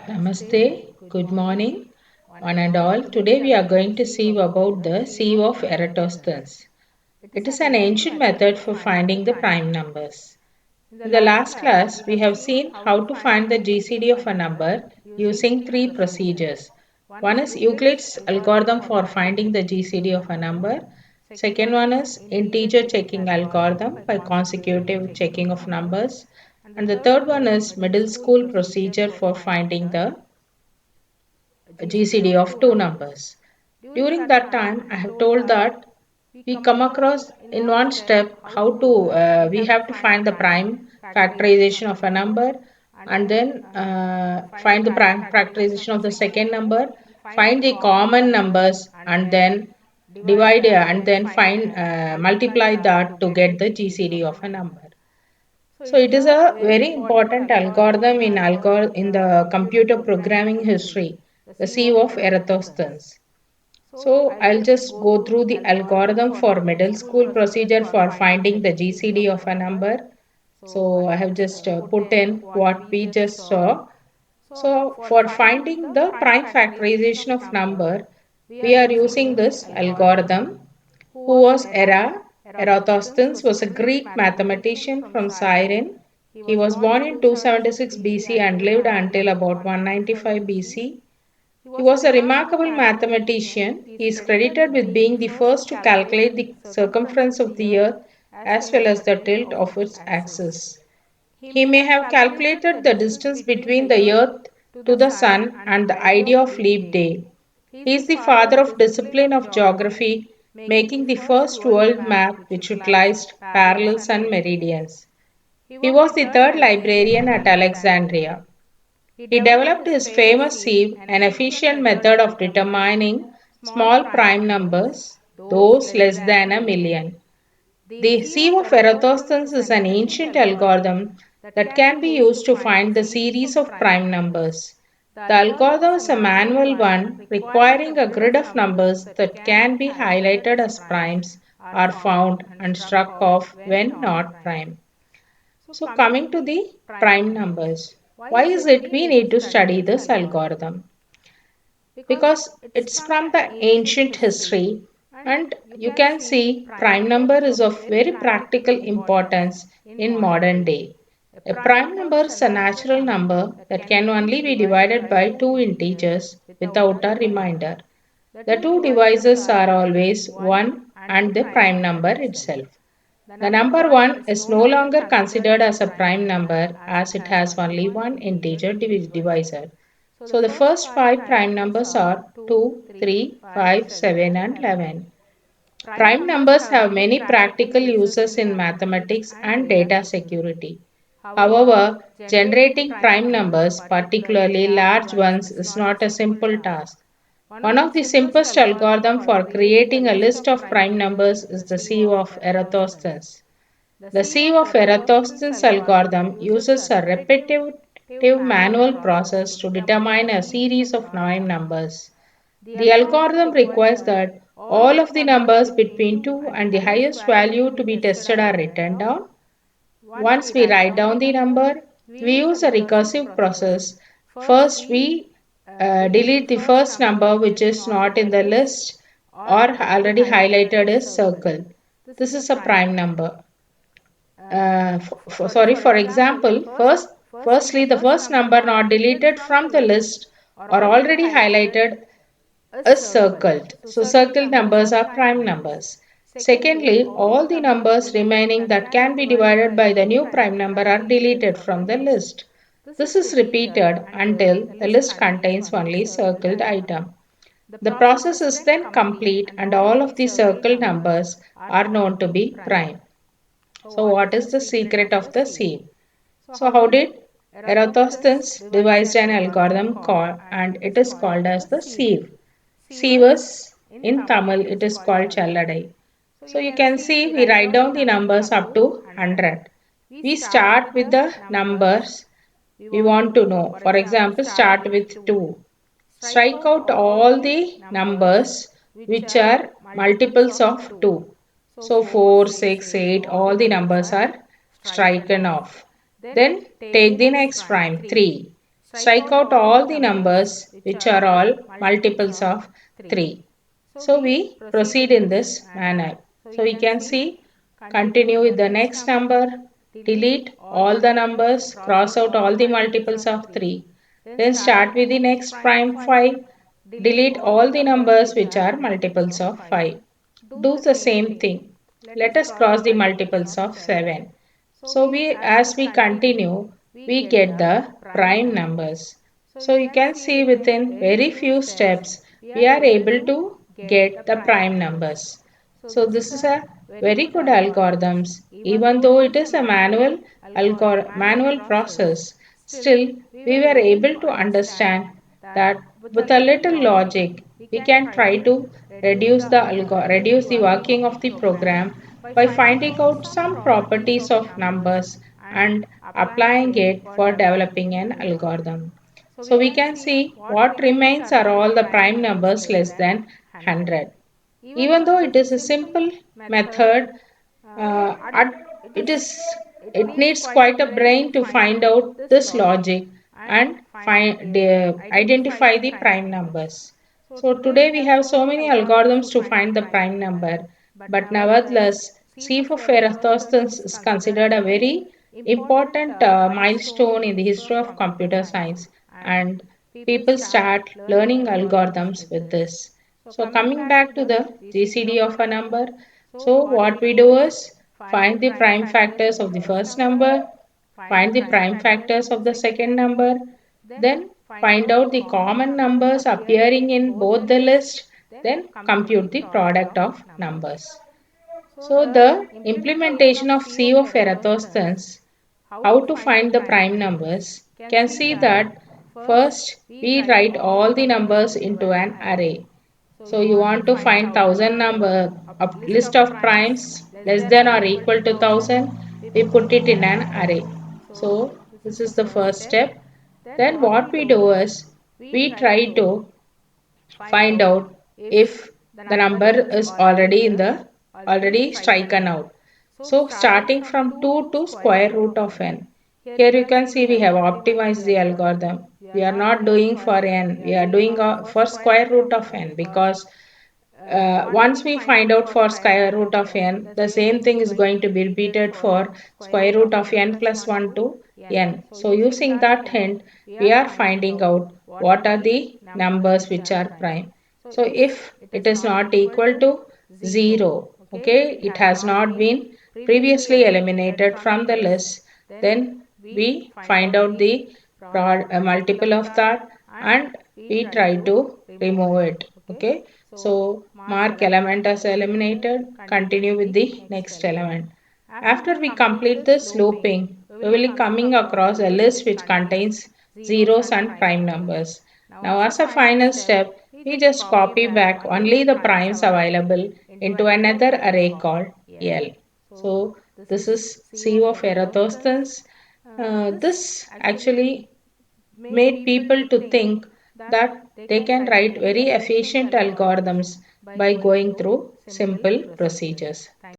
Namaste, good morning, one and all. Today we are going to see about the sieve of erastosthenes. It is an ancient method for finding the prime numbers. In the last class, we have seen how to find the GCD of a number using three procedures. One is Euclid's algorithm for finding the GCD of a number. Second one is integer checking algorithm by consecutive checking of numbers. And the third one is middle school procedure for finding the GCD of two numbers. During that time, I have told that we come across in one step how to we have to find the prime factorization of a number and then find the prime factorization of the second number, find the common numbers and then divide and then find multiply that to get the GCD of a number. So it is a very important algorithm in in the computer programming history, the sieve of Eratosthenes. So I'll just go through the algorithm for middle school procedure for finding the GCD of a number. So I have just put in what we just saw. So for finding the prime factorization of number, we are using this algorithm. Who was Eratosthenes was a Greek mathematician from Cyrene. He was born in 276 BC and lived until about 195 BC. He was a remarkable mathematician. He is credited with being the first to calculate the circumference of the earth as well as the tilt of its axis. He may have calculated the distance between the earth to the sun and the idea of leap day. He is the father of discipline of geography, making the first world map which utilized parallels and meridians. He was the third librarian at Alexandria. He developed his famous sieve, an efficient method of determining small prime numbers, those less than a million. The sieve of Eratosthenes is an ancient algorithm that can be used to find the series of prime numbers. The algorithm is a manual one requiring a grid of numbers that can be highlighted as primes are found and struck off when not prime. So coming to the prime numbers, why is it we need to study this algorithm? Because it's from the ancient history and you can see prime number is of very practical importance in modern day. A prime number is a natural number that can only be divided by two integers without a remainder. The two divisors are always 1 and the prime number itself. The number 1 is no longer considered as a prime number as it has only one integer divisor. So the first five prime numbers are 2, 3, 5, 7 and 11. Prime numbers have many practical uses in mathematics and data security. However, generating prime numbers, particularly large ones, is not a simple task. One of the simplest algorithms for creating a list of prime numbers is the sieve of Eratosthenes. The sieve of Eratosthenes algorithm uses a repetitive manual process to determine a series of prime numbers. The algorithm requires that all of the numbers between 2 and the highest value to be tested are written down. Once we write down the number, we use a recursive process. First, we delete the first number which is not in the list or already highlighted as circle. This is a prime number. For example, firstly, the first number not deleted from the list or already highlighted is circled. So circled numbers are prime numbers. Secondly, all the numbers remaining that can be divided by the new prime number are deleted from the list. This is repeated until the list contains only circled item. The process is then complete and all of the circled numbers are known to be prime. So what is the secret of the sieve? So how did Eratosthenes devised an algorithm called and it is called as the sieve. Sievers in Tamil it is called Challadai. So you can see we write down the numbers up to 100. We start with the numbers we want to know. For example, start with 2. Strike out all the numbers which are multiples of 2. So 4, 6, 8, all the numbers are striken off. Then take the next prime 3. strike out all the numbers which are all multiples of 3. So we proceed in this manner. So we can see continue with the next number, delete all the numbers, cross out all the multiples of 3. Then start with the next prime 5, delete all the numbers which are multiples of 5. Do the same thing. Let us cross the multiples of 7. So as we continue, we get the prime numbers. So you can see within very few steps, we are able to get the prime numbers. So this is a very good algorithms. Even though it is a manual process, still we were able to understand that with a little logic, we can try to reduce the working of the program by finding out some properties of numbers and applying it for developing an algorithm. So we can see what remains are all the prime numbers less than 100. Even though it is a simple method, it is it needs quite a brain to find out this logic and identify the prime numbers. So today we have so many algorithms to find the prime number, but nevertheless, Seive of erastosthenes is considered a very important milestone in the history of computer science, and people start learning algorithms with this. So coming back to the GCD of a number, so what we do is find the prime factors of the first number, find the prime factors of the second number, then find out the common numbers appearing in both the list, then compute the product of numbers. So the implementation of C of Eratosthenes, how to find the prime numbers, can see that first we write all the numbers into an array. So you want to find 1000 number, a list of primes less than or equal to 1000, we put it in an array. So this is the first step. Then what we do is we try to find out if the number is already striken out. So starting from 2 to square root of n. Here you can see we have optimized the algorithm. We are not doing for n, we are doing for square root of n, because once we find out for square root of n, the same thing is going to be repeated for square root of n plus 1 to n. So using that hint, we are finding out what are the numbers which are prime. So if it is not equal to 0, okay, it has not been previously eliminated from the list, then we find out the multiple of that and we try to remove it. Okay, so mark element as eliminated, continue with the next element. After we complete this looping, we will be coming across a list which contains zeros and prime numbers. Now as a final step, we just copy back only the primes available into another array called L. So this is C of Eratosthenes. This actually made people to think that they can write very efficient algorithms by going through simple procedures.